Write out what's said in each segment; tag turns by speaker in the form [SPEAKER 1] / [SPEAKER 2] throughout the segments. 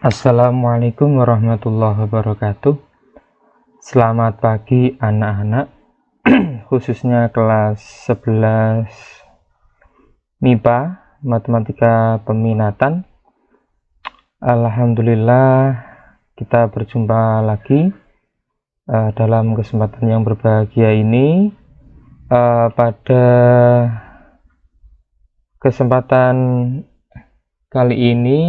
[SPEAKER 1] Assalamualaikum warahmatullahi wabarakatuh. Selamat pagi anak-anak, khususnya kelas 11 MIPA, Matematika Peminatan. Alhamdulillah kita berjumpa lagi dalam kesempatan yang berbahagia ini. Pada kesempatan kali ini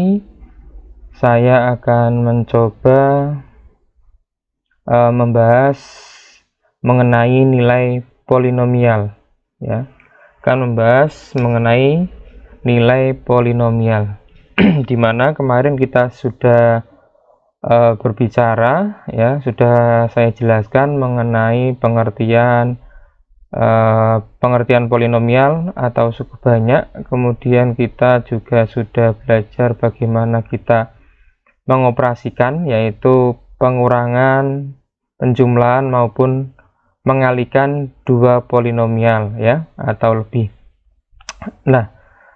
[SPEAKER 1] saya akan mencoba membahas mengenai nilai polinomial, ya. Akan membahas mengenai nilai polinomial, dimana kemarin kita sudah berbicara, ya, sudah saya jelaskan mengenai pengertian polinomial atau suku banyak. Kemudian kita juga sudah belajar bagaimana kita mengoperasikan, yaitu pengurangan, penjumlahan maupun mengalikan dua polinomial, ya, atau lebih. Nah,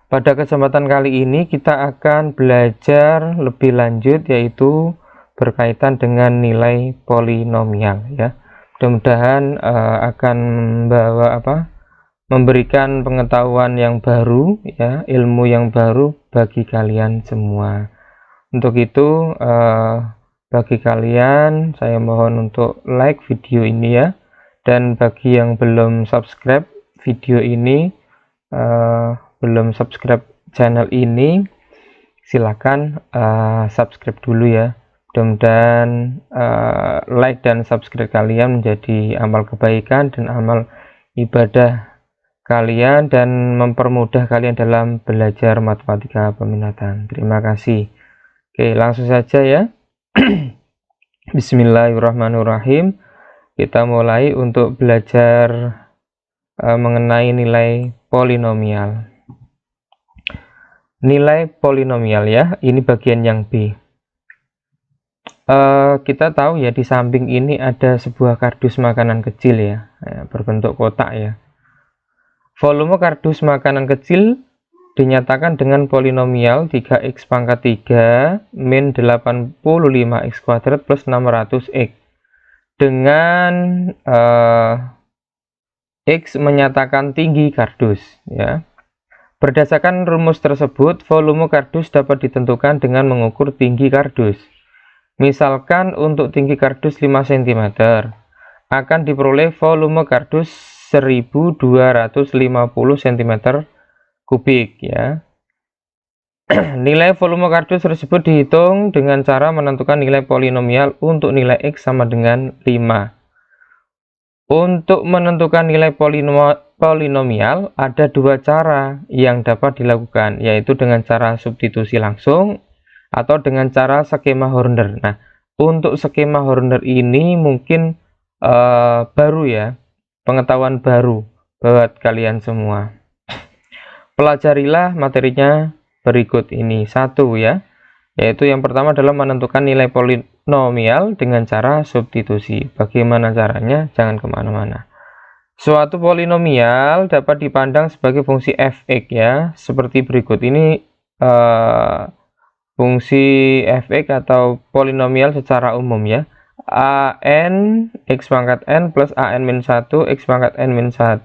[SPEAKER 1] pada kesempatan kali ini kita akan belajar lebih lanjut, yaitu berkaitan dengan nilai polinomial, ya. Mudah-mudahan akan memberikan pengetahuan yang baru, ya, ilmu yang baru bagi kalian semua. Untuk itu bagi kalian saya mohon untuk like video ini, ya, dan bagi yang belum subscribe video ini, belum subscribe channel ini, silakan subscribe dulu, ya. Mudah-mudahan like dan subscribe kalian menjadi amal kebaikan dan amal ibadah kalian dan mempermudah kalian dalam belajar matematika peminatan. Terima kasih. Oke, langsung saja, ya. Bismillahirrahmanirrahim. Kita mulai untuk belajar mengenai nilai polinomial. Nilai polinomial, ya, ini bagian yang B. Kita tahu, ya, di samping ini ada sebuah kardus makanan kecil, ya, berbentuk kotak, ya. Volume kardus makanan kecil dinyatakan dengan polinomial 3x pangkat 3 min 85x kuadrat plus 600x, dengan x menyatakan tinggi kardus, ya. Berdasarkan rumus tersebut, volume kardus dapat ditentukan dengan mengukur tinggi kardus. Misalkan untuk tinggi kardus 5 cm akan diperoleh volume kardus 1250 cm kubik, ya. Nilai volume kardus tersebut dihitung dengan cara menentukan nilai polinomial untuk nilai x sama dengan 5. Untuk menentukan nilai polinomial ada dua cara yang dapat dilakukan, yaitu dengan cara substitusi langsung atau dengan cara skema Horner. Nah, untuk skema Horner ini mungkin baru, ya, pengetahuan baru buat kalian semua. Pelajarilah materinya berikut ini. Satu, ya, yaitu yang pertama adalah menentukan nilai polinomial dengan cara substitusi. Bagaimana caranya? Jangan kemana-mana. Suatu polinomial dapat dipandang sebagai fungsi f(x), ya, seperti berikut. Ini fungsi f(x) atau polinomial secara umum, ya. an x pangkat n plus an min 1 x pangkat n min 1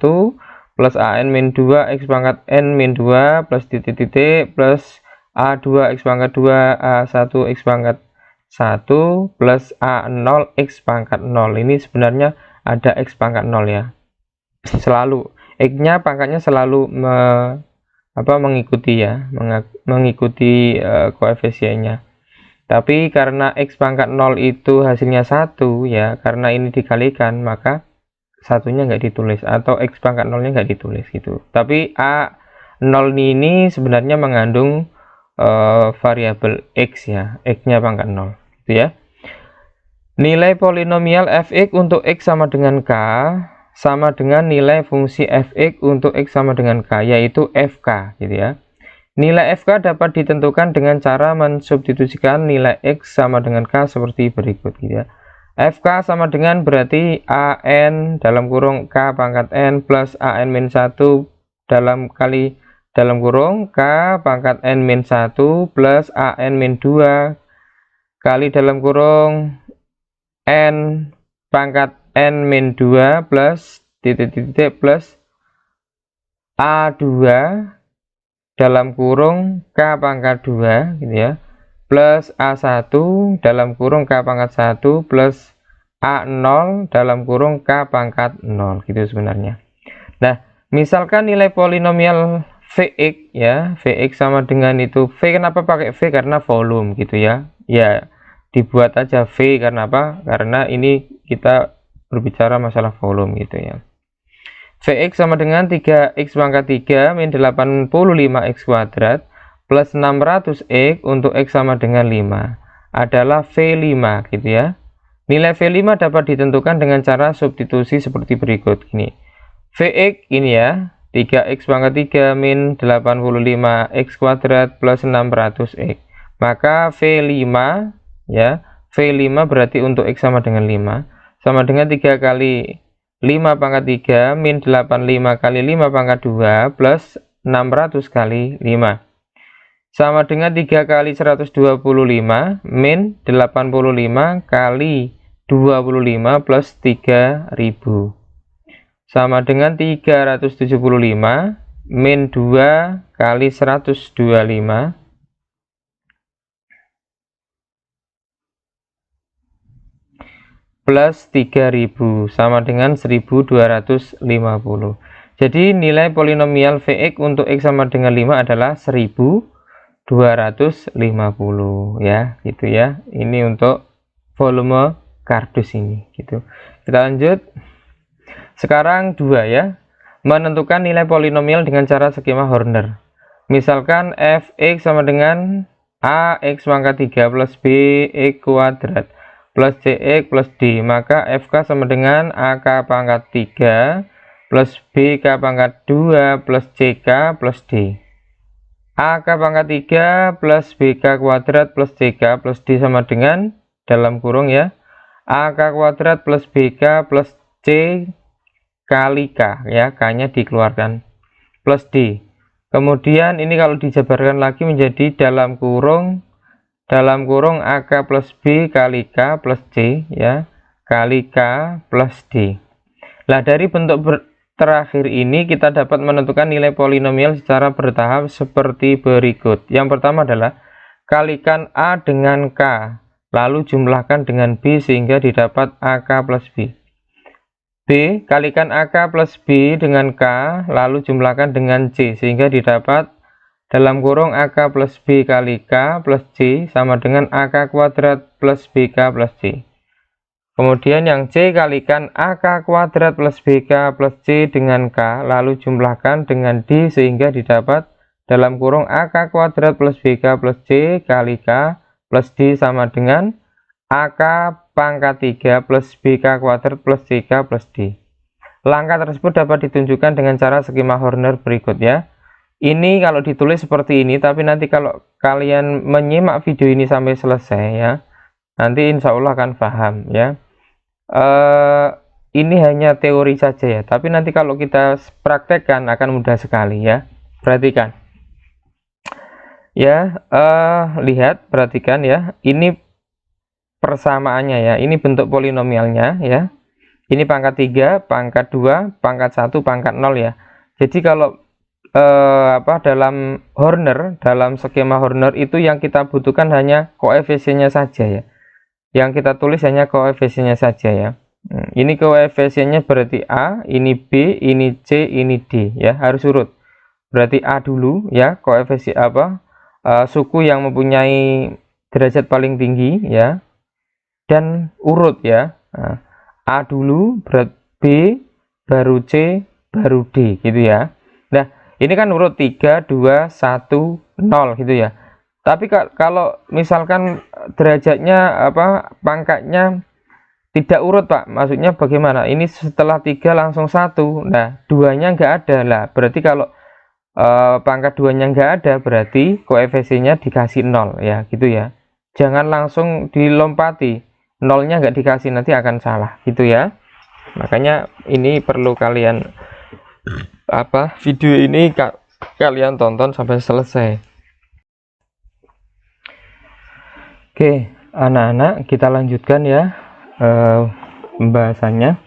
[SPEAKER 1] plus an min 2 x pangkat n min 2 plus titik-titik plus a2 x pangkat 2 a1 x pangkat 1 plus a0 x pangkat 0. Ini sebenarnya ada x pangkat 0, ya. Selalu x-nya pangkatnya selalu mengikuti, ya, mengikuti koefisiennya. Tapi karena x pangkat 0 itu hasilnya 1, ya, karena ini dikalikan maka satunya nggak ditulis, atau x pangkat 0-nya nggak ditulis, gitu. Tapi a0 ini sebenarnya mengandung variabel x, ya, x-nya pangkat 0, gitu, ya. Nilai polinomial f(x) untuk x sama dengan k sama dengan nilai fungsi f(x) untuk x sama dengan k, yaitu fk, gitu, ya. Nilai fk dapat ditentukan dengan cara mensubstitusikan nilai x sama dengan k seperti berikut, gitu, ya. Fk sama dengan berarti an dalam kurung k pangkat n plus an min 1 dalam kurung k pangkat n min 1 plus an min 2 kali dalam kurung n pangkat n min 2 plus titik-titik plus A2 dalam kurung K pangkat 2 gitu ya, plus A1 dalam kurung K pangkat 1 plus A0 dalam kurung K pangkat 0 gitu sebenarnya. Nah, misalkan nilai polinomial Vx ya, Vx sama dengan itu V, kenapa pakai V? Karena volume gitu ya. Ya, dibuat aja V karena apa? Karena ini kita berbicara masalah volume gitu ya. Vx sama dengan 3x pangkat 3 min 85x kuadrat plus 600x untuk x sama dengan 5 adalah V5 gitu ya. Nilai V5 dapat ditentukan dengan cara substitusi seperti berikut. Gini, Vx ini ya, 3x pangkat 3 min 85x kuadrat plus 600x. Maka V5 ya, V5 berarti untuk x sama dengan 5 sama dengan 3 kali 5 pangkat 3 min 85 kali 5 pangkat 2 plus 600 kali 5 sama dengan 3 kali 125 min 85 kali 25 plus 3000 sama dengan 375 min 2 kali 125 plus 3000 sama dengan 1250. Jadi nilai polinomial Vx untuk x sama dengan 5 adalah 1250 ya, gitu ya. Ini untuk volume kardus ini gitu. Kita lanjut. Sekarang 2 ya. Menentukan nilai polinomial dengan cara skema Horner. Misalkan Fx sama dengan Ax pangkat 3 plus Bx kuadrat plus Cx plus D, maka FK sama dengan AK pangkat 3 plus BK pangkat 2 plus CK plus D. AK pangkat 3 plus BK kuadrat plus CK plus D sama dengan dalam kurung ya, AK kuadrat plus BK plus C kali K ya, K-nya dikeluarkan plus D. Kemudian ini kalau dijabarkan lagi menjadi dalam kurung AK plus B kali K plus C ya, kali K plus D. Nah, dari bentuk terakhir ini kita dapat menentukan nilai polinomial secara bertahap seperti berikut. Yang pertama adalah kalikan A dengan K, lalu jumlahkan dengan B sehingga didapat AK plus B. B, kalikan AK plus B dengan K, lalu jumlahkan dengan C sehingga didapat dalam kurung AK plus B kali K plus C sama dengan AK kuadrat plus BK plus C. Kemudian yang C, kalikan AK kuadrat plus BK plus C dengan K, lalu jumlahkan dengan D sehingga didapat dalam kurung AK kuadrat plus BK plus C kali K plus D sama dengan AK pangkat 3 plus BK kuadrat plus CK plus D. Langkah tersebut dapat ditunjukkan dengan cara skema Horner berikut ya. Ini kalau ditulis seperti ini, tapi nanti kalau kalian menyimak video ini sampai selesai ya, nanti insya Allah akan paham ya. Ini hanya teori saja ya, tapi nanti kalau kita praktekkan akan mudah sekali ya. Perhatikan ya, lihat, perhatikan ya, ini persamaannya ya, ini bentuk polinomialnya ya, ini pangkat 3, pangkat 2, pangkat 1, pangkat 0 ya. Jadi kalau dalam Horner, dalam skema Horner itu yang kita butuhkan hanya koefisiennya saja ya, yang kita tulis hanya koefisiennya saja ya. Ini koefisiennya berarti A, ini B, ini C, ini D ya, harus urut. Berarti A dulu ya, koefisien suku yang mempunyai derajat paling tinggi ya, dan urut ya. A dulu, berat B, baru C, baru D gitu ya. Nah, ini kan urut 3, 2, 1, 0 gitu ya. Tapi kalau misalkan derajatnya pangkatnya tidak urut Pak, maksudnya bagaimana? Ini setelah 3 langsung 1. Nah, 2-nya enggak ada lah. Berarti kalau pangkat 2-nya enggak ada, berarti koefisiennya dikasih 0 ya, gitu ya. Jangan langsung dilompati. 0-nya enggak dikasih, nanti akan salah gitu ya. Makanya ini perlu kalian video ini kalian tonton sampai selesai. Oke, anak-anak, kita lanjutkan ya pembahasannya.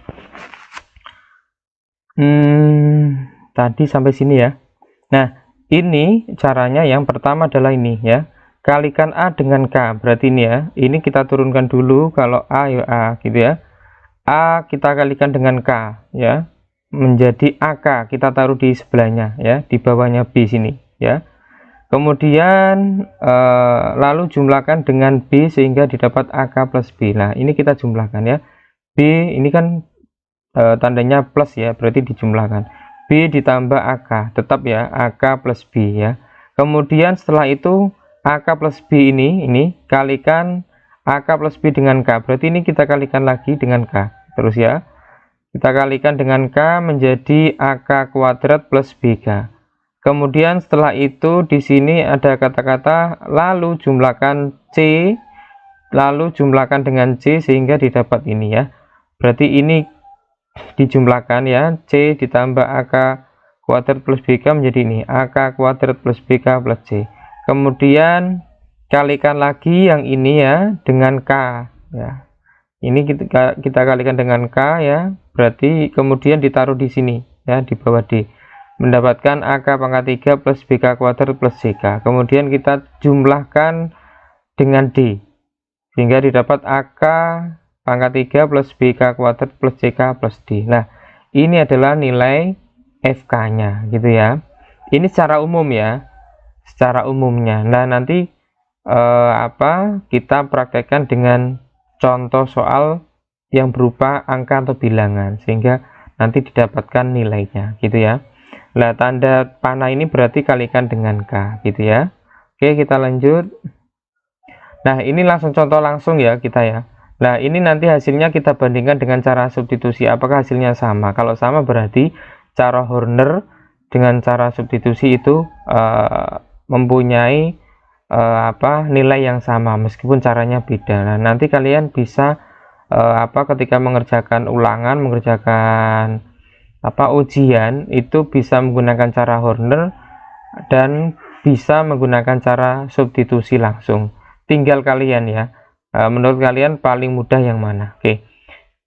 [SPEAKER 1] Tadi sampai sini ya. Nah, ini caranya yang pertama adalah ini ya. Kalikan A dengan K. Berarti ini ya. Ini kita turunkan dulu, kalau A ya A gitu ya. A kita kalikan dengan K ya. Menjadi AK, kita taruh di sebelahnya ya, di bawahnya B sini ya. Kemudian lalu jumlahkan dengan B sehingga didapat AK plus B. Nah, ini kita jumlahkan ya. B ini kan tandanya plus ya, berarti dijumlahkan. B ditambah AK, tetap ya, AK plus B ya. Kemudian setelah itu AK plus B ini kalikan AK plus B dengan K. Berarti ini kita kalikan lagi dengan K. Terus ya. Kita kalikan dengan K menjadi AK kuadrat plus BK. Kemudian setelah itu di sini ada kata-kata lalu jumlahkan C, lalu jumlahkan dengan C sehingga didapat ini ya. Berarti ini dijumlahkan ya, C ditambah AK kuadrat plus BK menjadi ini, AK kuadrat plus BK plus C. Kemudian kalikan lagi yang ini ya dengan K ya. Ini kita kalikan dengan K ya, berarti kemudian ditaruh di sini ya, di bawah D. Mendapatkan AK pangkat 3 plus BK kuadrat plus CK. Kemudian kita jumlahkan dengan D sehingga didapat AK pangkat 3 plus BK kuadrat plus CK plus D. Nah, ini adalah nilai FK-nya gitu ya. Ini secara umum ya, secara umumnya. Nah, nanti kita praktekkan dengan contoh soal yang berupa angka atau bilangan sehingga nanti didapatkan nilainya gitu ya. Nah, tanda panah ini berarti kalikan dengan K gitu ya. Oke, kita lanjut. Nah, ini langsung contoh langsung ya kita ya. Nah, ini nanti hasilnya kita bandingkan dengan cara substitusi, apakah hasilnya sama. Kalau sama berarti cara Horner dengan cara substitusi itu mempunyai nilai yang sama meskipun caranya beda. Nah, nanti kalian bisa ketika mengerjakan ulangan, mengerjakan ujian itu bisa menggunakan cara Horner dan bisa menggunakan cara substitusi langsung. Tinggal kalian ya, menurut kalian paling mudah yang mana. Oke,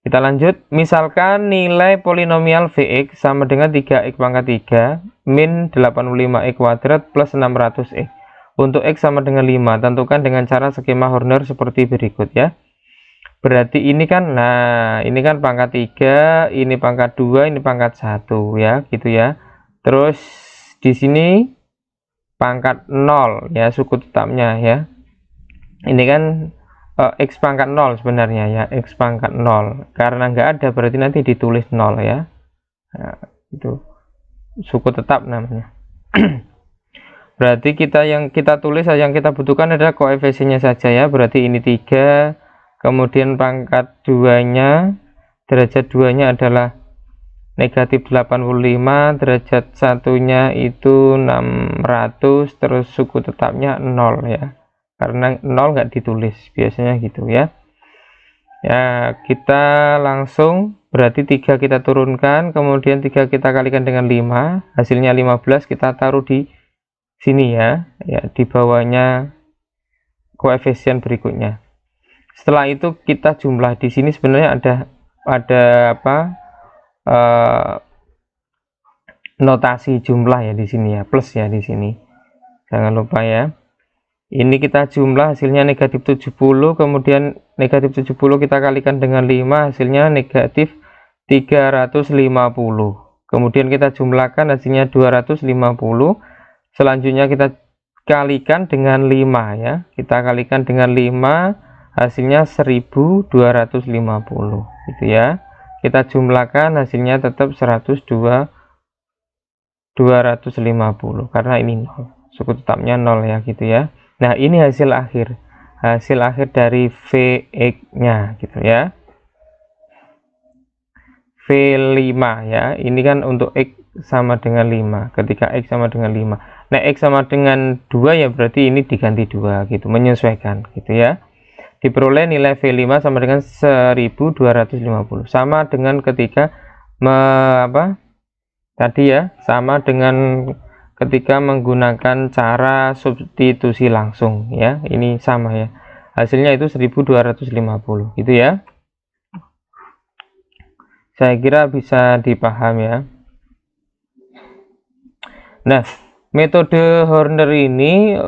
[SPEAKER 1] kita lanjut. Misalkan nilai polinomial Vx sama dengan 3x pangkat 3 min 85x kuadrat plus 600x. Untuk x sama dengan 5, tentukan dengan cara skema Horner seperti berikut ya. Berarti ini kan, nah ini kan pangkat 3, ini pangkat 2, ini pangkat 1 ya, gitu ya. Terus di sini pangkat 0 ya, suku tetapnya ya. Ini kan x pangkat 0 sebenarnya ya, x pangkat 0. Karena nggak ada berarti nanti ditulis 0 ya. Nah, itu suku tetap namanya. Berarti yang kita tulis, yang kita butuhkan adalah koefisiennya saja ya. Berarti ini 3, kemudian pangkat 2-nya, derajat 2-nya adalah negatif 85, derajat 1-nya itu 600, terus suku tetapnya 0 ya. Karena 0 nggak ditulis, biasanya gitu ya. Ya, kita langsung, berarti 3 kita turunkan, kemudian 3 kita kalikan dengan 5, hasilnya 15, kita taruh di sini ya, di bawahnya koefisien berikutnya. Setelah itu kita jumlah. Di sini sebenarnya ada notasi jumlah ya di sini ya, plus ya di sini. Jangan lupa ya. Ini kita jumlah, hasilnya negatif 70, kemudian negatif 70 kita kalikan dengan 5, hasilnya negatif 350. Kemudian kita jumlahkan, hasilnya 250. Selanjutnya kita kalikan dengan 5 ya. Kita kalikan dengan 5, hasilnya 1250 gitu ya. Kita jumlahkan, hasilnya tetap 250 karena ini 0. Suku tetapnya 0 ya gitu ya. Nah, ini hasil akhir dari Vx-nya gitu ya. V5 ya. Ini kan untuk x sama dengan 5. Ketika x sama dengan 5. Nah, x sama dengan 2 ya berarti ini diganti 2 gitu, menyesuaikan gitu ya. Diperoleh nilai V5 sama dengan 1250. Sama dengan ketika tadi ya, sama dengan ketika menggunakan cara substitusi langsung ya. Ini sama ya. hasilnya itu 1250 gitu ya. Saya kira bisa dipaham ya. Nah, metode Horner ini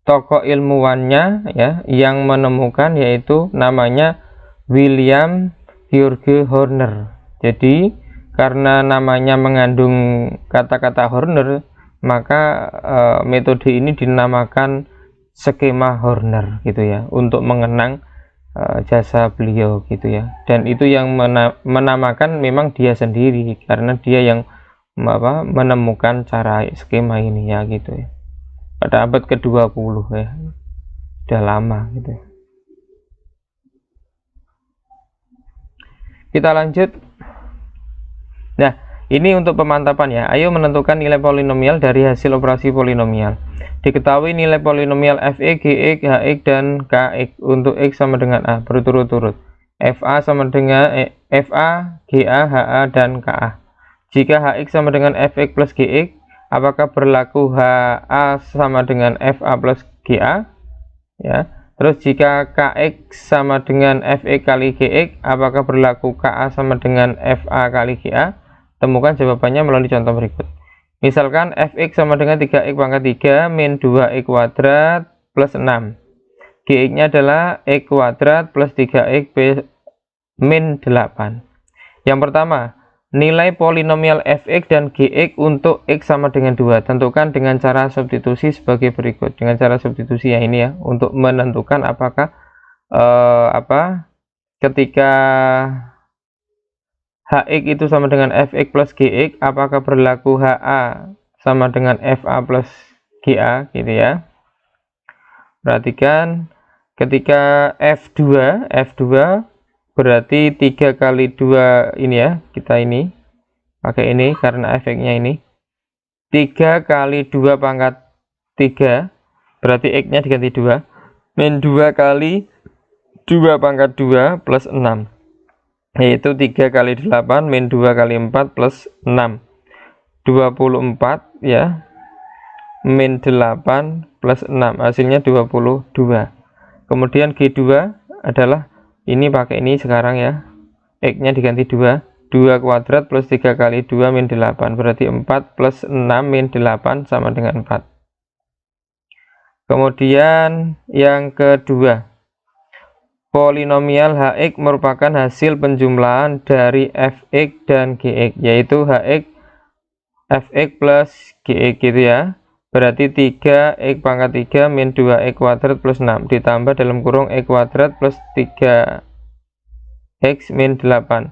[SPEAKER 1] tokoh ilmuwannya ya yang menemukan yaitu namanya William George Horner. Jadi karena namanya mengandung kata-kata Horner, maka metode ini dinamakan skema Horner gitu ya, untuk mengenang jasa beliau gitu ya. Dan itu yang menamakan memang dia sendiri, karena dia yang menemukan cara skema ini ya gitu ya, pada abad ke-20 ya, udah lama gitu. Kita lanjut. Nah, ini untuk pemantapan ya. Ayo menentukan nilai polinomial dari hasil operasi polinomial. Diketahui nilai polinomial f(x), g(x), h(x), dan k(x) untuk x sama dengan a berturut-turut. Fa sama dengan Fa, Ga, Ha, dan Ka. Jika hx sama dengan fx plus gx, apakah berlaku Ha sama dengan Fa plus Ga? Ya. Terus jika kx sama dengan fx kali gx, apakah berlaku Ka sama dengan Fa kali Ga? Temukan jawabannya melalui contoh berikut. Misalkan fx sama dengan 3x pangkat 3 min 2x kuadrat plus 6. Gx-nya adalah x kuadrat plus 3x min 8. Yang pertama, nilai polinomial fx dan gx untuk x sama dengan 2. Tentukan dengan cara substitusi sebagai berikut. Dengan cara substitusi ya ini ya, untuk menentukan apakah ketika hx itu sama dengan fx plus gx, apakah berlaku ha sama dengan fa plus ga gitu ya. Perhatikan ketika f2 berarti 3 kali 2 ini ya, kita ini pakai ini karena efeknya ini 3 kali 2 pangkat 3 berarti x nya diganti 2 min 2 kali 2 pangkat 2 plus 6, yaitu 3 kali 8 min 2 kali 4 plus 6, 24 ya, min 8 plus 6, hasilnya 22. Kemudian G2 adalah ini pakai ini sekarang ya, x nya diganti 2 kuadrat plus 3 kali 2 min 8 berarti 4 plus 6 min 8 sama dengan 4. Kemudian yang kedua, polinomial hx merupakan hasil penjumlahan dari fx dan gx, yaitu fx plus gx gitu ya. Berarti 3x pangkat 3 min 2x kuadrat plus 6 ditambah dalam kurung x kuadrat plus 3x min 8.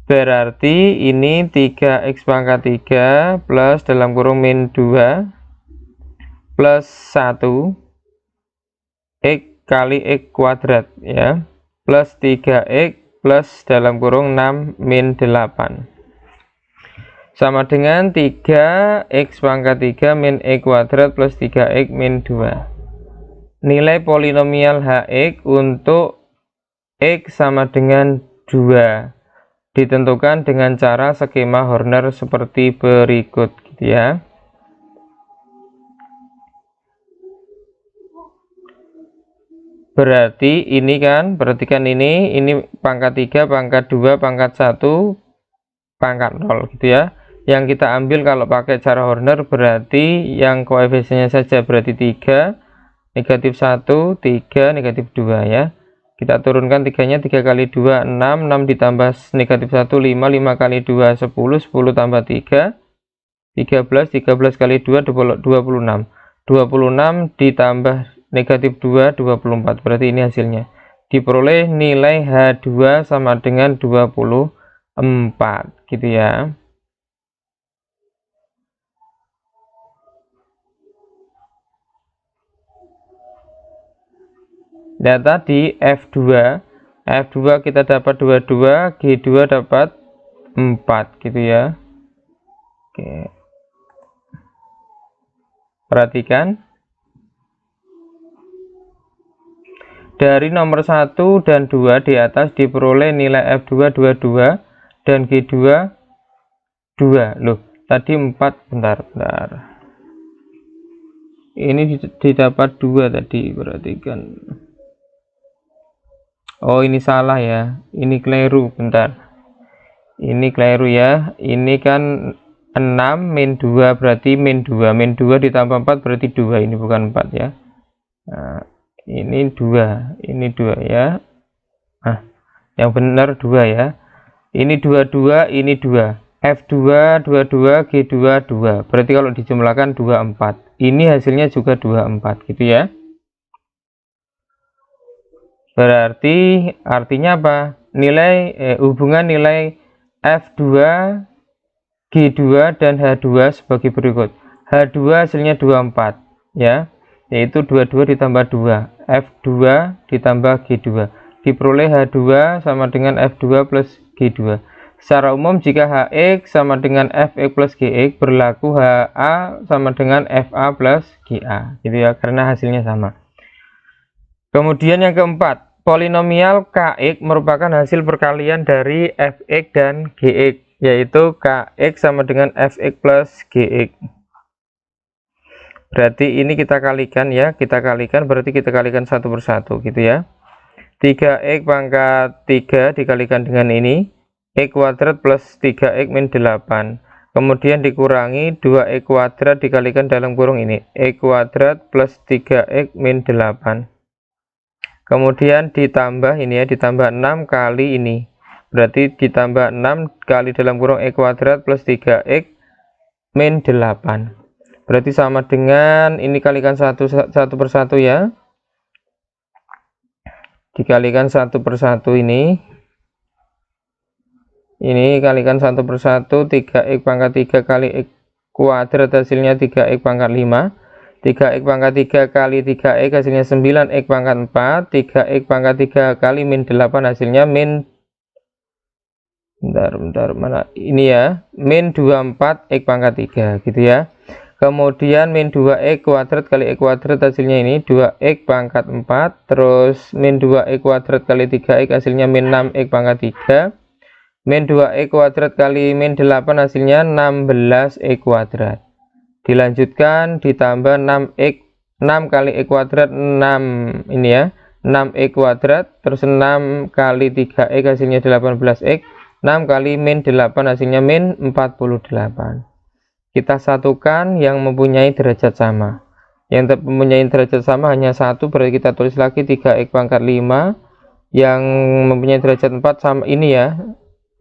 [SPEAKER 1] Berarti ini 3x pangkat 3 plus dalam kurung min 2 plus 1 x kali x kuadrat ya, plus 3x plus dalam kurung 6 min 8 sama dengan 3x pangkat 3 min x kuadrat plus 3x min 2. Nilai polinomial hx untuk x sama dengan 2 ditentukan dengan cara skema Horner seperti berikut gitu ya. Berarti ini kan, perhatikan ini pangkat 3, pangkat 2, pangkat 1, pangkat 0 gitu ya. Yang kita ambil kalau pakai cara Horner berarti yang koefisiennya saja berarti 3, negatif 1, 3, negatif 2 ya. Kita turunkan 3-nya, 3 kali 2, 6, 6 ditambah negatif 1, 5, 5 kali 2, 10, 10 tambah 3, 13, 13 kali 2, 26, 26 ditambah negatif 2, 24, berarti ini hasilnya. Diperoleh nilai H2 sama dengan 24 gitu ya. Dan tadi F2 kita dapat 22, G2 dapat 4 gitu ya. Oke. Perhatikan. Dari nomor 1 dan 2 di atas diperoleh nilai F2 22 dan G2 2. Loh, tadi 4, bentar. ini didapat 2 tadi, perhatikan. Oh, ini salah ya, ini keliru, bentar, ini keliru ya, ini kan 6 min 2 berarti min 2 ditambah 4 berarti 2, ini bukan 4 ya. Nah, ini 2 ya. Nah, yang benar 2 ya, ini 22, ini 2, F2 22, G2 2, berarti kalau dijumlahkan 24, ini hasilnya juga 24 gitu ya. Berarti artinya apa? Hubungan nilai F2, G2 dan H2 sebagai berikut. H2 hasilnya 24 ya, yaitu 22 ditambah 2, F2 ditambah G2, diperoleh H2 sama dengan F2 plus G2. Secara umum jika Hx sama dengan Fx plus Gx, berlaku Ha sama dengan Fa plus Ga gitu ya, karena hasilnya sama. Kemudian yang keempat, polinomial Kx merupakan hasil perkalian dari Fx dan Gx, yaitu Kx sama dengan Fx plus Gx. Berarti ini kita kalikan ya, berarti kita kalikan satu persatu gitu ya. 3x pangkat 3 dikalikan dengan ini, x kuadrat plus 3x min 8, kemudian dikurangi 2x kuadrat dikalikan dalam kurung ini, x kuadrat plus 3x min 8, kemudian ditambah ini ya, ditambah 6 kali ini, berarti ditambah 6 kali dalam kurung x kuadrat plus 3x min 8, berarti sama dengan ini, kalikan satu persatu ya, dikalikan satu persatu ini kalikan satu persatu, 3x pangkat 3 kali x kuadrat hasilnya 3x pangkat 5, 3x pangkat 3 kali 3x hasilnya 9x pangkat 4, 3x pangkat 3 kali min 8 hasilnya min, bentar mana ini ya, min 24x pangkat 3 gitu ya. Kemudian min 2x kuadrat kali x kuadrat hasilnya ini 2x pangkat 4, terus min 2x kuadrat kali 3x hasilnya min 6x pangkat 3, min 2x kuadrat kali min 8 hasilnya 16x kuadrat, dilanjutkan ditambah 6x, 6 kali x kuadrat 6 ini ya, 6x kuadrat, terus 6 kali 3x hasilnya 18x, 6 kali min 8 hasilnya min 48. Kita satukan yang mempunyai derajat sama. Yang mempunyai derajat sama hanya satu, berarti kita tulis lagi 3x pangkat 5. Yang mempunyai derajat 4 sama ini ya,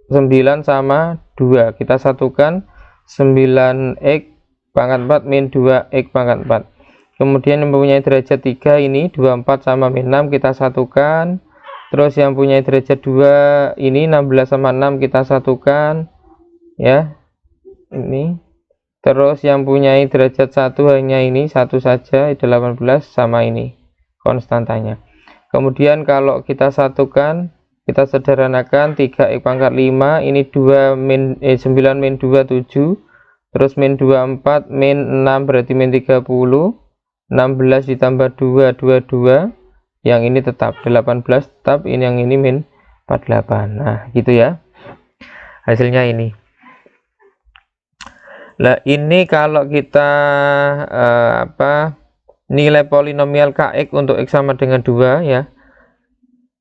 [SPEAKER 1] 9 sama 2. Kita satukan 9x pangkat 4 min 2x pangkat 4. Kemudian yang mempunyai derajat 3 ini 24 sama min 6 kita satukan. Terus yang punya derajat 2 ini 16 sama 6 kita satukan ya. Ini. Terus yang punya derajat 1 hanya ini satu saja, 18 sama ini konstantanya. Kemudian kalau kita satukan, kita sederhanakan 3x pangkat 5 ini 9 min 2 7, terus min 24 min 6 berarti min 30, 16 ditambah 2 22, yang ini tetap 18 tetap, ini yang ini min 48. Nah gitu ya hasilnya ini. Nah ini kalau kita nilai polinomial Kx untuk x sama dengan 2 ya,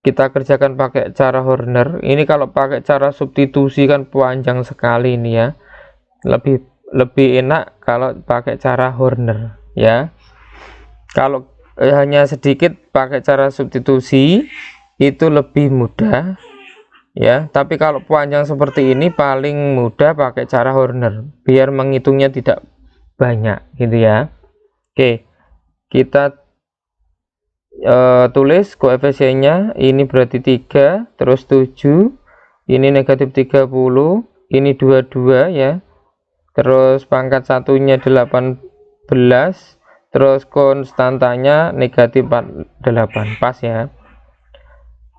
[SPEAKER 1] kita kerjakan pakai cara Horner. Ini kalau pakai cara substitusi kan panjang sekali ini ya, lebih enak kalau pakai cara Horner ya. Kalau hanya sedikit pakai cara substitusi itu lebih mudah ya, tapi kalau panjang seperti ini paling mudah pakai cara Horner biar menghitungnya tidak banyak gitu ya. Oke, kita tulis koefisiennya, ini berarti 3 terus 7, ini negatif 30, ini 22 ya, terus pangkat satunya 18, terus konstantanya negatif 48, pas ya.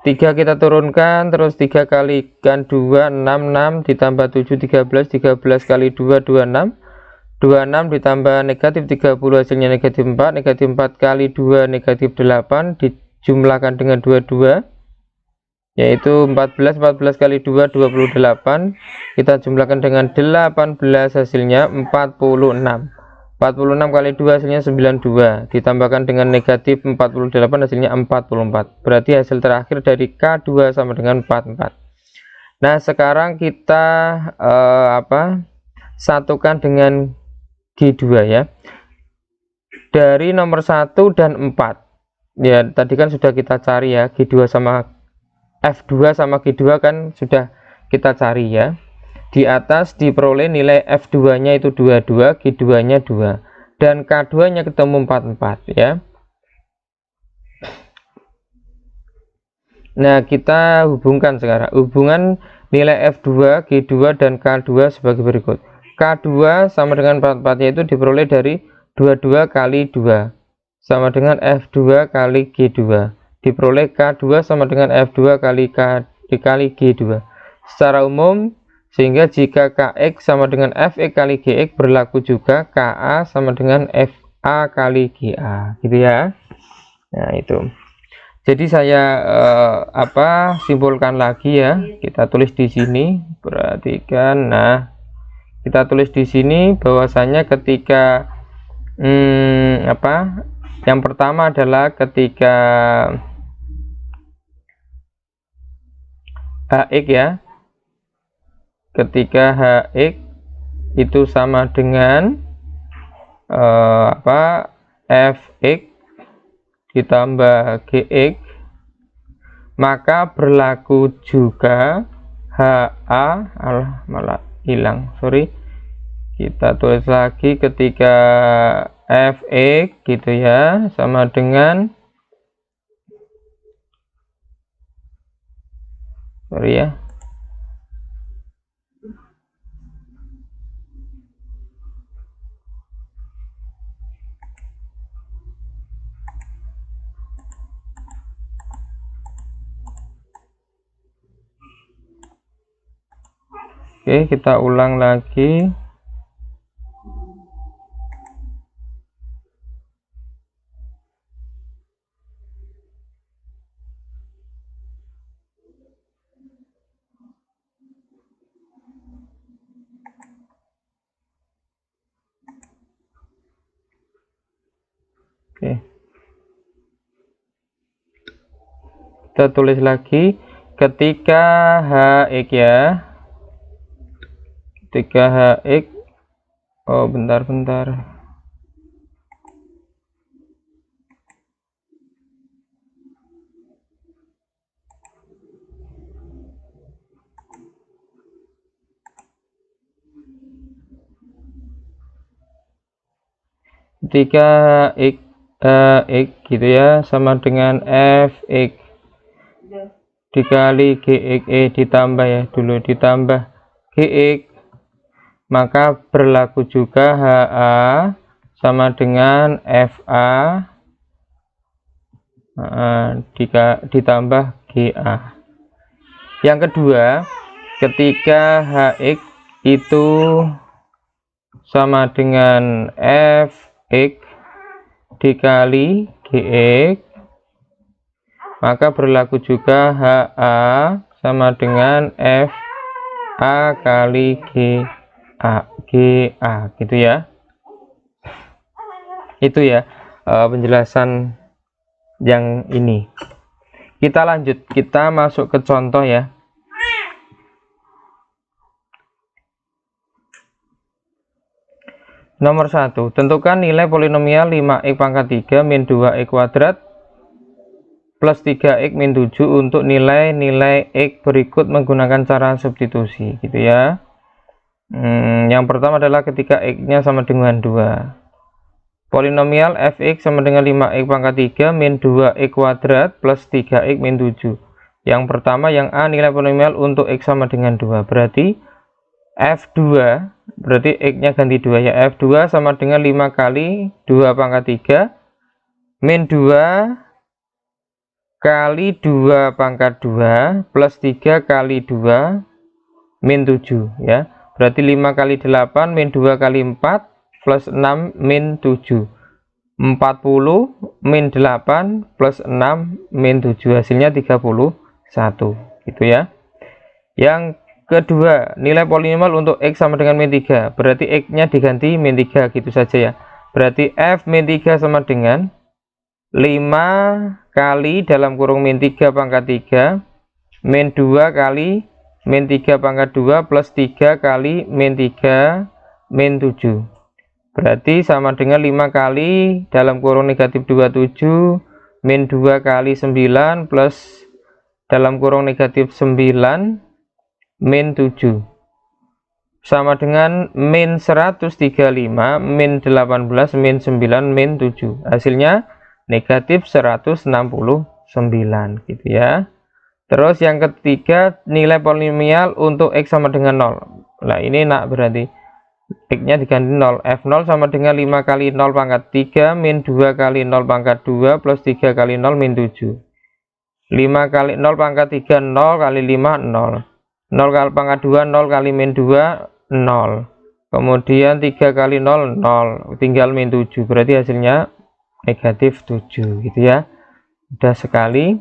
[SPEAKER 1] 3 kita turunkan, terus 3 kalikan 2 6 ditambah 7 13 kali 2 26 ditambah negatif 30 hasilnya negatif 4, negatif 4 kali 2 negatif 8 dijumlahkan dengan 22 yaitu 14 kali 2 28, kita jumlahkan dengan 18 hasilnya 46. 46 kali 2 hasilnya 92, ditambahkan dengan negatif 48 hasilnya 44. Berarti hasil terakhir dari K2 sama dengan 44. Nah, sekarang kita satukan dengan G2 ya. Dari nomor 1 dan 4. Ya, tadi kan sudah kita cari ya, G2 sama F2 sama G2 kan sudah kita cari ya. Di atas diperoleh nilai F2-nya itu 22, G2-nya 2, dan K2-nya ketemu 44 ya. Nah, kita hubungkan sekarang. Hubungan nilai F2, G2, dan K2 sebagai berikut. K2 sama dengan 44, yaitu diperoleh dari 22 kali 2 sama dengan F2 kali G2. Diperoleh K2 sama dengan F2 kali G2 secara umum, sehingga jika Kx sama dengan Fx kali Gx, berlaku juga Ka sama dengan Fa kali Ga, gitu ya. Nah, itu. Jadi saya simpulkan lagi ya. Kita tulis di sini, perhatikan. Nah, kita tulis di sini bahwasanya ketika yang pertama adalah ketika Hx ya. Ketika Hx itu sama dengan Fx ditambah Gx, maka berlaku juga Ha, malah hilang, sorry, kita tulis lagi ketika Fx gitu ya sama dengan, sorry ya, oke, kita ulang lagi. Oke. Kita tulis lagi ketika Hx ya. Ketika Hx, bentar. Ketika X gitu ya sama dengan Fx dikali Gx, ditambah ya dulu, ditambah Gx, maka berlaku juga Ha sama dengan Fa ditambah Ga. Yang kedua, ketika Hx itu sama dengan Fx dikali Gx, maka berlaku juga Ha sama dengan Fa kali Ga, gitu ya. Itu ya penjelasan yang ini. Kita lanjut, kita masuk ke contoh ya. Nomor 1, tentukan nilai polinomial 5x pangkat 3 min 2x kuadrat plus 3x min 7 untuk nilai-nilai x berikut menggunakan cara substitusi, gitu ya. Yang pertama adalah ketika x-nya sama dengan 2. Polinomial fx sama dengan 5x pangkat 3 min 2x kuadrat plus 3x min 7. Yang pertama, yang A, nilai polinomial untuk x sama dengan 2. Berarti F2, berarti x-nya ganti 2 ya. F2 sama dengan 5 kali 2 pangkat 3 min 2 kali 2 pangkat 2 plus 3 kali 2 min 7 ya. Berarti 5 kali 8 min 2 kali 4 plus 6 min 7. 40 min 8 plus 6 min 7, hasilnya 31, gitu ya. Yang kedua, nilai polinomial untuk x sama dengan min 3. Berarti x-nya diganti min 3, gitu saja ya. Berarti F min 3 sama dengan 5 kali dalam kurung min 3 pangkat 3 min 2 kali min 3 pangkat 2 plus 3 kali min 3 min 7. Berarti sama dengan 5 kali dalam kurung negatif 27 min 2 kali 9 plus dalam kurung negatif 9 min 7. Sama dengan min 135 min 18 min 9 min 7. Hasilnya negatif 169 gitu ya. Terus yang ketiga, nilai polinomial untuk X sama dengan 0. Nah ini nak berarti X nya diganti 0. F0 sama dengan 5 kali 0 pangkat 3 min 2 kali 0 pangkat 2 plus 3 kali 0 min 7. 5 kali 0 pangkat 3 0 kali 5 0. 0 kali pangkat 2 0 kali min 2 0. Kemudian 3 kali 0 0, tinggal min 7. Berarti hasilnya negatif 7 gitu ya. Mudah sekali.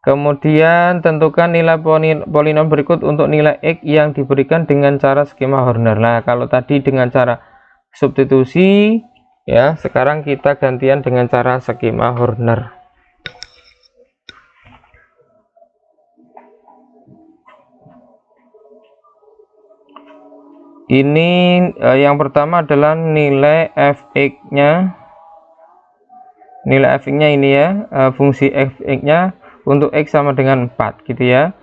[SPEAKER 1] Kemudian tentukan nilai polinom berikut untuk nilai X yang diberikan dengan cara skema Horner. Nah, kalau tadi dengan cara substitusi ya, sekarang kita gantian dengan cara skema Horner. Ini yang pertama adalah nilai fx-nya. Nilai fx-nya ini ya, fungsi fx-nya untuk x sama dengan 4 gitu ya.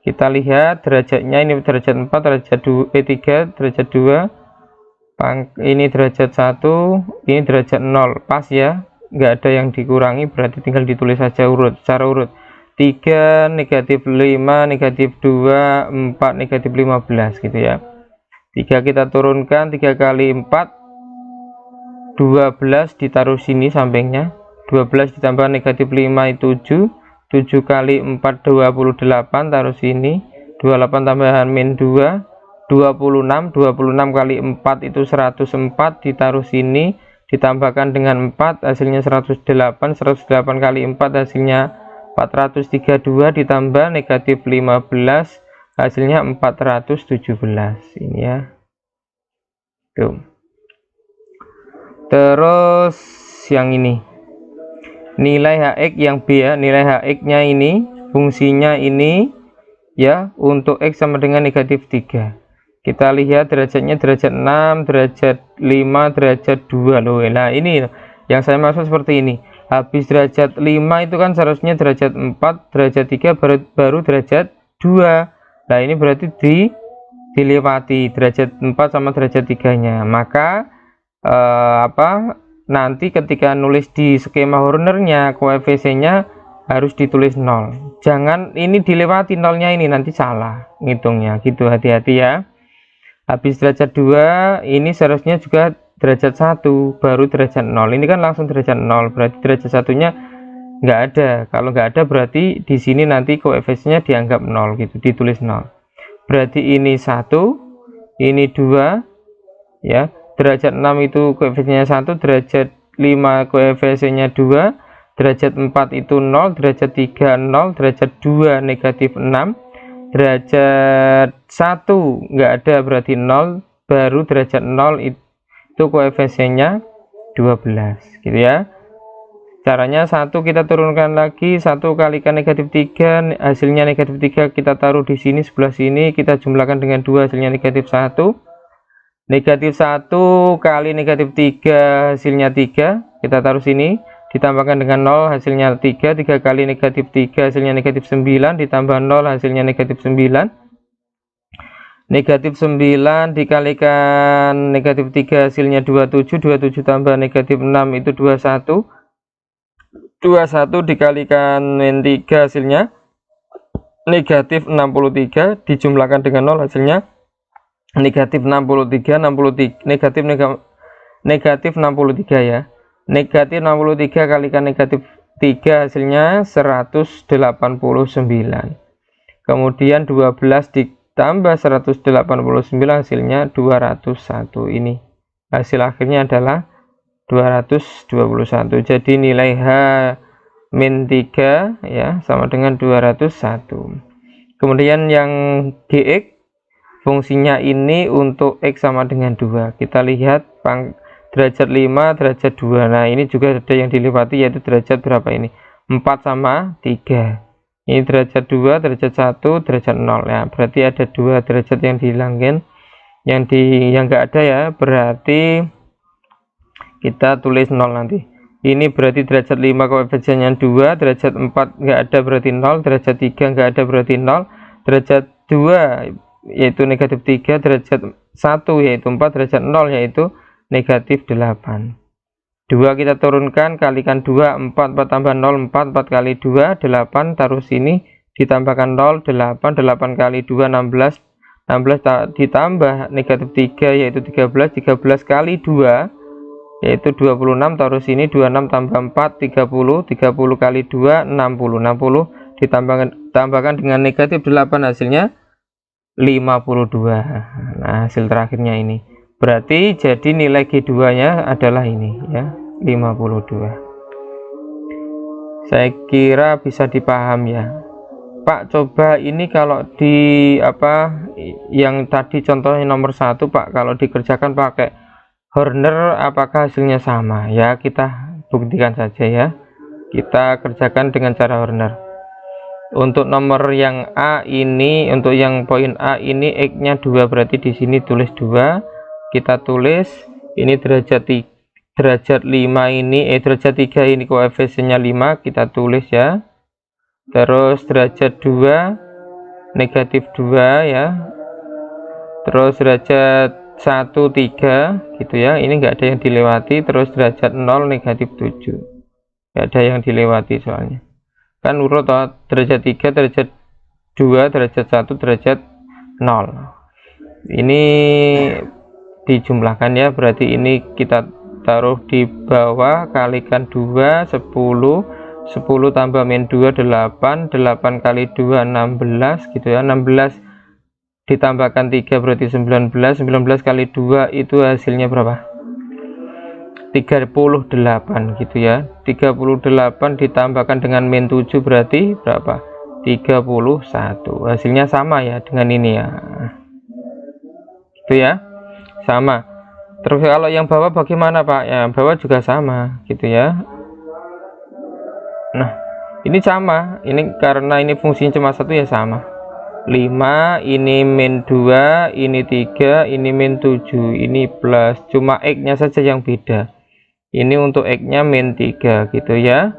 [SPEAKER 1] Kita lihat derajatnya, ini derajat 4, derajat 3, derajat 2, ini derajat 1, ini derajat 0, pas ya, nggak ada yang dikurangi, berarti tinggal ditulis saja secara urut. 3, negatif 5, negatif 2, 4, negatif 15 gitu ya. 3 kita turunkan, 3 kali 4 12 ditaruh sini sampingnya, 12 ditambah negatif 5 itu 7 kali 4 28 taruh sini, 28 tambahan min 2 26 kali 4 itu 104 ditaruh sini, ditambahkan dengan 4 hasilnya 108 kali 4 hasilnya 432 ditambah negatif 15 hasilnya 417 ini ya. Tuh. Terus yang ini nilai hx yang b ya, nilai hx nya ini fungsinya ini ya untuk x sama dengan negatif 3. Kita lihat derajatnya derajat 6, derajat 5, derajat 2 loh. Nah ini yang saya maksud seperti ini, habis derajat 5 itu kan seharusnya derajat 4, derajat 3 baru derajat 2. Nah ini berarti dilewati derajat 4 sama derajat 3 nya, maka nanti ketika nulis di skema Hornernya koefisiennya harus ditulis 0, jangan ini dilewati 0-nya, ini nanti salah ngitungnya gitu, hati-hati ya. Habis derajat 2 ini seharusnya juga derajat 1 baru derajat 0, ini kan langsung derajat 0, berarti derajat satunya nggak ada. Kalau nggak ada berarti di sini nanti koefisiennya dianggap 0 gitu, ditulis 0. Berarti ini 1, ini 2 ya. Derajat 6 itu koefisiennya 1, derajat 5 koefisiennya 2, derajat 4 itu 0, derajat 3 0, derajat 2 negatif 6, derajat 1 nggak ada berarti 0, baru derajat 0 itu koefisiennya 12 gitu ya. Caranya 1 kita turunkan lagi, 1 kalikan negatif 3 hasilnya negatif 3 kita taruh di sini, sebelah sini kita jumlahkan dengan 2 hasilnya negatif 1. Negatif 1 kali negatif 3 hasilnya 3 kita taruh sini, ditambahkan dengan 0 hasilnya 3. 3 kali negatif 3 hasilnya negatif 9 ditambah 0 hasilnya negatif 9. Negatif 9 dikalikan negatif 3 hasilnya 27. 27 tambah negatif 6 itu 21. 21 dikalikan min 3 hasilnya negatif 63, dijumlahkan dengan 0 hasilnya negatif 63. Negatif 63 ya. Negatif 63 kalikan negatif 3 hasilnya 189. Kemudian 12 ditambah 189 hasilnya 201. Ini hasil akhirnya adalah 221. Jadi nilai H min 3 ya sama dengan 201. Kemudian yang Gx fungsinya ini untuk X sama dengan 2. Kita lihat derajat 5, derajat 2. Nah, ini juga ada yang dilewati, yaitu derajat berapa ini? 4 sama 3. Ini derajat 2, derajat 1, derajat 0. Ya, berarti ada 2 derajat yang dihilangkan. Yang enggak ada ya, berarti kita tulis 0 nanti. Ini berarti derajat 5 koefisiennya 2, derajat 4 enggak ada berarti 0, derajat 3 enggak ada berarti 0, derajat 2 yaitu negatif 3, derajat 1 yaitu 4, derajat 0 yaitu negatif 8. 2 kita turunkan, kalikan 2, 4, 4 tambah 0, 4, 4 kali 2, 8, taruh sini, ditambahkan 0, 8, 8 kali 2, 16, 16 ditambah negatif 3 yaitu 13, 13 kali 2 yaitu 26, taruh sini, 26 tambah 4, 30, 30 kali 2, 60, 60 ditambahkan dengan negatif 8 hasilnya 52. Nah, hasil terakhirnya ini. Berarti jadi nilai G2 nya adalah ini ya, 52. Saya kira bisa dipaham ya. Pak, coba ini kalau di yang tadi contohnya nomor 1 Pak, kalau dikerjakan pakai Horner apakah hasilnya sama? Ya, kita buktikan saja ya. Kita kerjakan dengan cara Horner. Untuk nomor yang A ini, untuk yang poin A ini X-nya 2, berarti di sini tulis 2. Kita tulis ini derajat 5 ini, derajat 3 ini koefisiennya 5, kita tulis ya. Terus derajat 2 negatif 2 ya. Terus derajat 1, 3 gitu ya, ini enggak ada yang dilewati. Terus derajat 0 negatif 7, enggak ada yang dilewati soalnya kan urut toh, derajat 3, derajat 2, derajat 1, derajat 0. Ini dijumlahkan ya, berarti ini kita taruh di bawah, kalikan 2, 10, 10 tambah min 2, 8, 8 kali 2, 16 gitu ya, 16 ditambahkan 3 berarti 19, 19 kali 2 itu hasilnya berapa? 38 gitu ya. 38 ditambahkan dengan min 7 berarti berapa? 31. Hasilnya sama ya dengan ini ya. Gitu ya. Sama. Terus kalau yang bawah bagaimana Pak? Ya, bawah juga sama gitu ya. Nah, ini sama. Ini karena ini fungsinya cuma 1 ya sama. 5, ini min 2, ini 3, ini min 7, ini plus, cuma X nya saja yang beda. Ini untuk X nya min 3 gitu ya.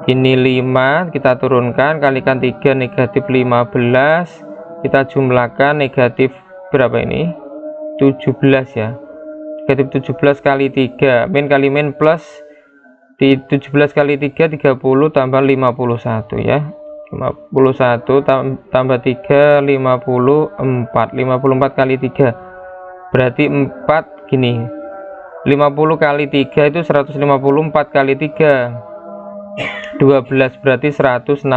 [SPEAKER 1] Ini 5 kita turunkan, kalikan 3 negatif 15, kita jumlahkan negatif berapa ini? 17 ya. Negatif 17 kali 3, min kali min plus, di 17 kali 3 30 tambah 51 ya. 51 tambah 3 54, 54 kali 3 berarti 4 gini, 50 kali 3 itu 150, 4 kali 3 12 berarti 163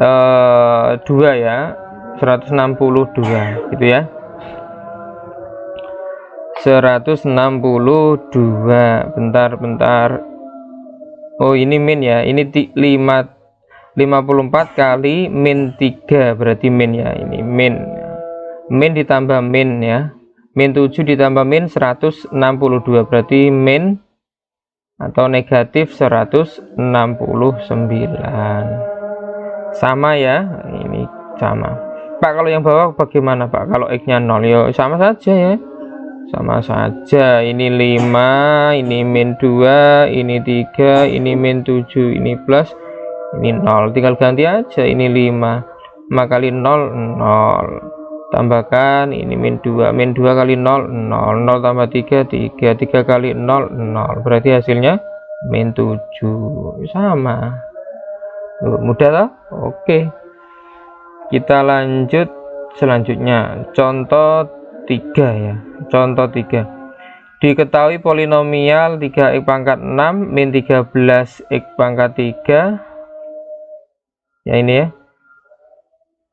[SPEAKER 1] 2 ya, 162 gitu ya, 162. bentar oh ini min ya, ini 54 kali min 3 berarti min ya, ini min ditambah min ya, min 7 ditambah min 162 berarti min atau negatif 169. Sama ya, ini sama Pak. Kalau yang bawah bagaimana Pak? Kalau X nya 0 ya sama saja ya, sama saja. Ini 5, ini min 2, ini 3, ini min 7, ini plus, ini 0, tinggal ganti aja. Ini 5 kali 0 0, tambahkan ini min 2, min 2 kali 0 0, 0 tambah 3 3, 3 kali 0 0, berarti hasilnya min 7. Sama. Mudah toh? Oke, kita lanjut selanjutnya, contoh 3 ya. Contoh 3, diketahui polinomial 3x pangkat 6 min 13x pangkat 3 ya, ini ya,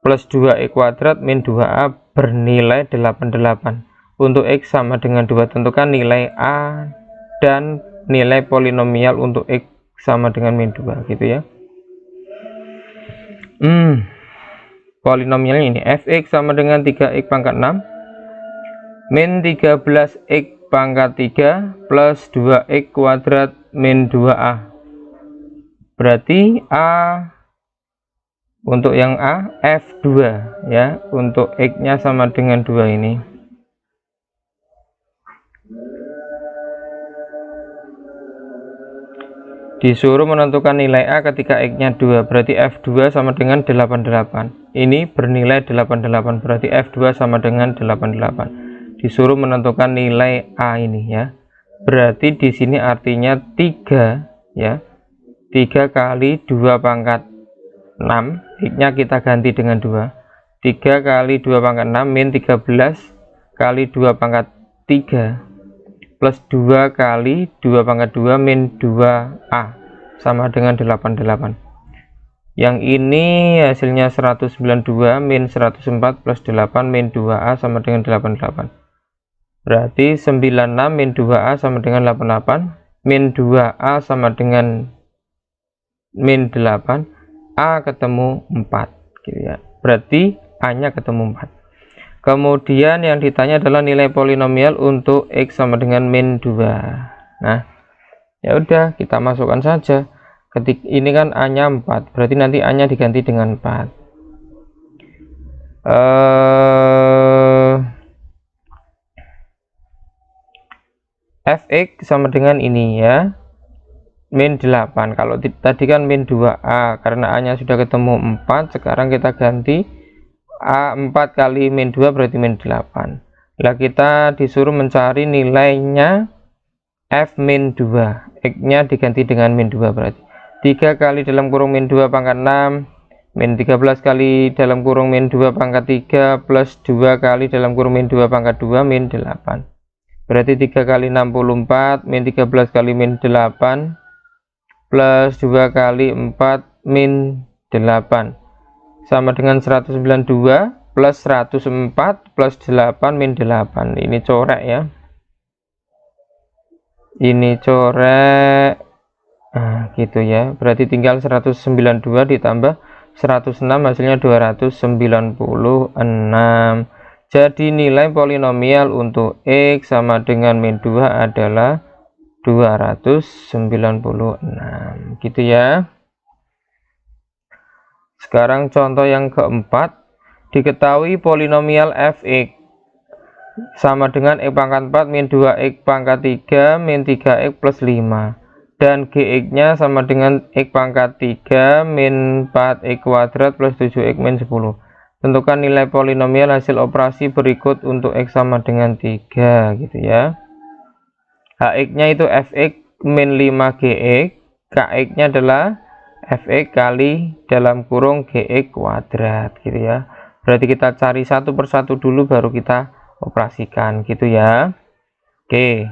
[SPEAKER 1] plus 2x kuadrat min 2a bernilai 88. Untuk x sama dengan 2, tentukan nilai a dan nilai polinomial untuk x sama dengan min 2 gitu ya. Polinomialnya ini fx sama dengan 3x pangkat 6 min 13x pangkat 3 plus 2x kuadrat min 2a. Berarti A untuk yang A F2 ya, untuk X nya sama dengan 2 ini. Disuruh menentukan nilai A ketika X nya 2, berarti F2 sama dengan 88. Ini bernilai 88, berarti F2 sama dengan 88. Disuruh menentukan nilai A ini ya. Berarti di sini artinya 3 ya. 3 kali 2 pangkat 6, X nya kita ganti dengan 2. 3 kali 2 pangkat 6 min 13 kali 2 pangkat 3 plus 2 kali 2 pangkat 2 min 2a sama dengan 88. Yang ini hasilnya 192 min 104 plus 8 min 2a sama dengan 88. Berarti 96 min 2a sama dengan 88, min 2a sama dengan min 8, a ketemu 4 gitu ya. Berarti a nya ketemu 4. Kemudian yang ditanya adalah nilai polinomial untuk X sama dengan min 2. Nah, ya udah kita masukkan saja. Ketik ini kan A nya 4, berarti nanti A nya diganti dengan 4. Fx sama dengan ini ya, min 8. Kalau tadi kan min 2A, karena A nya sudah ketemu 4, sekarang kita ganti A 4 kali min 2 berarti min 8. Lah kita disuruh mencari nilainya F min 2. X nya diganti dengan min 2, berarti 3 kali dalam kurung min 2 pangkat 6 min 13 kali dalam kurung min 2 pangkat 3 plus 2 kali dalam kurung min 2 pangkat 2 min 8. Berarti 3 kali 64 min 13 kali min 8 plus 2 kali 4 min 8 sama dengan 192 plus 104 plus 8 min 8. Ini coret ya. Ini coret. Nah, gitu ya. Berarti tinggal 192 ditambah 106 hasilnya 296. Jadi nilai polinomial untuk X sama dengan min 2 adalah 296. Gitu ya. Sekarang contoh yang keempat, diketahui polinomial fx sama dengan x pangkat 4 min 2x pangkat 3 min 3x plus 5, dan gx nya sama dengan x pangkat 3 min 4x kuadrat plus 7x min 10. Tentukan nilai polinomial hasil operasi berikut untuk x sama dengan 3 gitu ya. Hx nya itu fx min 5gx, kx nya adalah fx kali dalam kurung gx kuadrat gitu ya. Berarti kita cari satu persatu dulu baru kita operasikan gitu ya. Oke,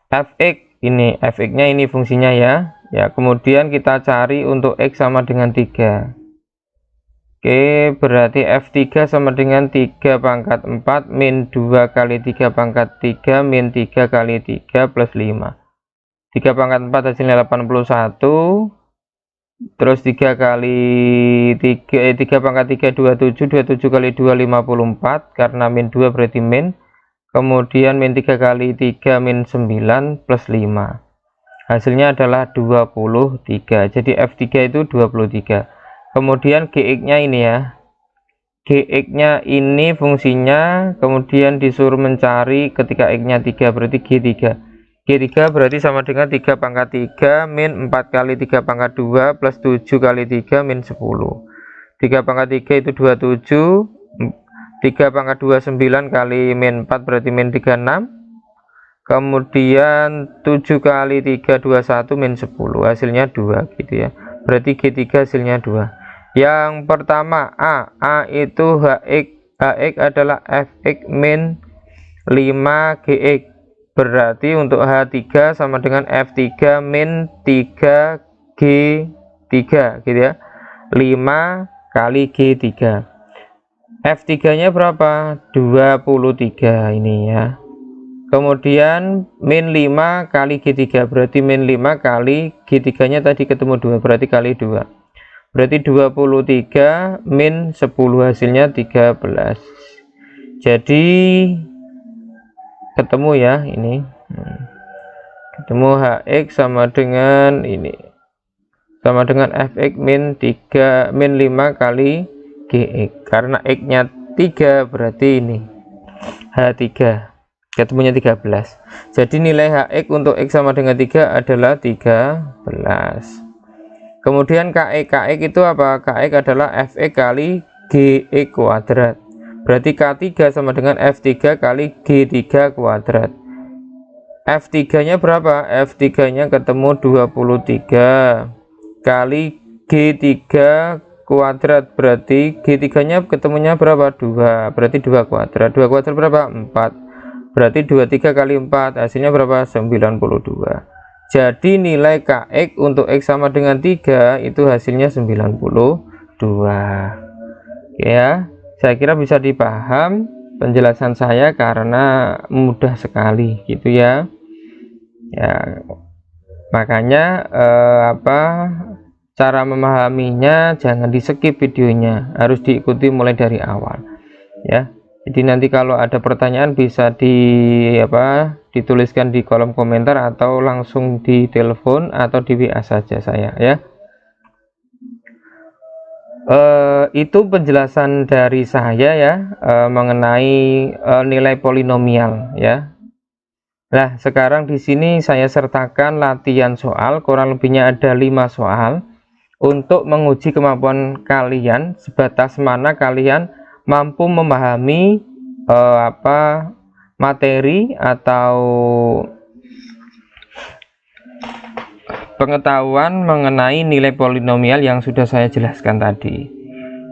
[SPEAKER 1] fx ini, fx nya ini fungsinya ya. Kemudian kita cari untuk x sama dengan 3. Oke, berarti f3 sama dengan 3 pangkat 4 min 2 kali 3 pangkat 3 min 3 kali 3 plus 5. 3 pangkat 4 hasilnya 81, terus 3 kali 3 pangkat 3 27, 27 kali 2 54, karena min 2 berarti min, kemudian min 3 kali 3 min 9 plus 5, hasilnya adalah 23. Jadi F3 itu 23. Kemudian gx nya ini ya, gx nya ini fungsinya kemudian disuruh mencari ketika x nya 3, berarti G3. G3 berarti sama dengan 3 pangkat 3 min 4 kali 3 pangkat 2 plus 7 kali 3 min 10. 3 pangkat 3 itu 27, 3 pangkat 2 9 kali min 4 berarti min 36, kemudian 7 kali 3 21 min 10, hasilnya 2 gitu ya. Berarti G3 hasilnya 2. Yang pertama A itu hx adalah fx min 5gx. Berarti untuk H3 sama dengan F3 min 3G3 gitu ya. 5 kali G3. F3 nya berapa? 23 ini ya. Kemudian min 5 kali G3, berarti min 5 kali G3 nya tadi ketemu 2, berarti kali 2. Berarti 23 min 10 hasilnya 13. Jadi ketemu ya ini. Ketemu Hx sama dengan ini. Sama dengan Fx min 5 kali Gx. Karena X-nya 3 berarti ini H3. Ketemunya 13. Jadi nilai Hx untuk X sama dengan 3 adalah 13. Kemudian Kx itu apa? Kx adalah Fx kali Gx kuadrat. Berarti K3 sama dengan F3 kali G3 kuadrat. F3 nya berapa? F3 nya ketemu 23 kali G3 kuadrat, berarti G3 nya ketemunya berapa? 2, berarti 2 kuadrat. 2 kuadrat berapa? 4, berarti 23 kali 4 hasilnya berapa? 92. Jadi nilai Kx untuk X sama dengan 3 itu hasilnya 92. Oke ya, saya kira bisa dipaham penjelasan saya karena mudah sekali gitu ya. Ya, makanya cara memahaminya jangan di skip videonya, harus diikuti mulai dari awal ya. Jadi nanti kalau ada pertanyaan bisa dituliskan di kolom komentar atau langsung di telepon atau di WA saja saya ya. Itu penjelasan dari saya ya mengenai nilai polinomial ya. Nah, sekarang di sini saya sertakan latihan soal, kurang lebihnya ada 5 soal untuk menguji kemampuan kalian sebatas mana kalian mampu memahami materi atau pengetahuan mengenai nilai polinomial yang sudah saya jelaskan tadi.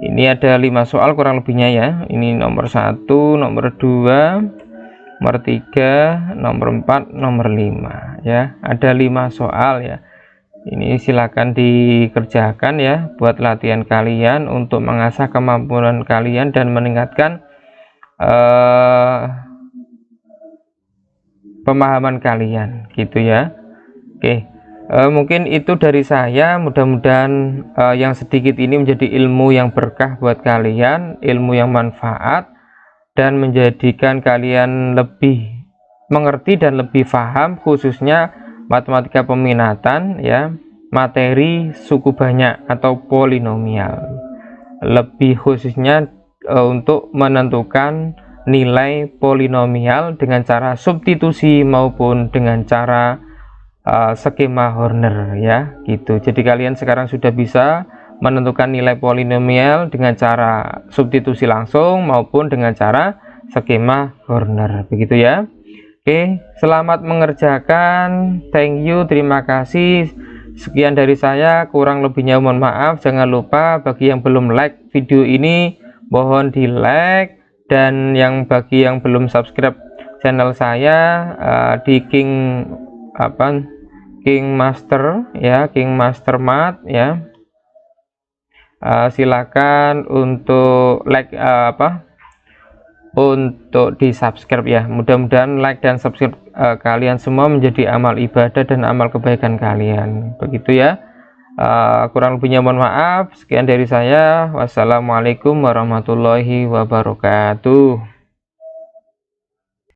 [SPEAKER 1] Ini ada 5 soal kurang lebihnya ya. Ini nomor 1, nomor 2, nomor 3, nomor 4, nomor 5 ya. Ada 5 soal ya. Ini silakan dikerjakan ya buat latihan kalian untuk mengasah kemampuan kalian dan meningkatkan pemahaman kalian gitu ya. Oke. Mungkin itu dari saya, mudah-mudahan yang sedikit ini menjadi ilmu yang berkah buat kalian, ilmu yang manfaat dan menjadikan kalian lebih mengerti dan lebih paham khususnya matematika peminatan ya, materi suku banyak atau polinomial, lebih khususnya untuk menentukan nilai polinomial dengan cara substitusi maupun dengan cara skema Horner ya gitu. Jadi kalian sekarang sudah bisa menentukan nilai polinomial dengan cara substitusi langsung maupun dengan cara skema Horner begitu ya. Oke, selamat mengerjakan, thank you, terima kasih. Sekian dari saya, kurang lebihnya mohon maaf. Jangan lupa bagi yang belum like video ini mohon di like, dan bagi yang belum subscribe channel saya di King Master ya, King Master Math ya, silakan untuk like untuk di subscribe ya. Mudah-mudahan like dan subscribe kalian semua menjadi amal ibadah dan amal kebaikan kalian begitu ya. Kurang lebihnya mohon maaf. Sekian dari saya, wassalamualaikum warahmatullahi wabarakatuh.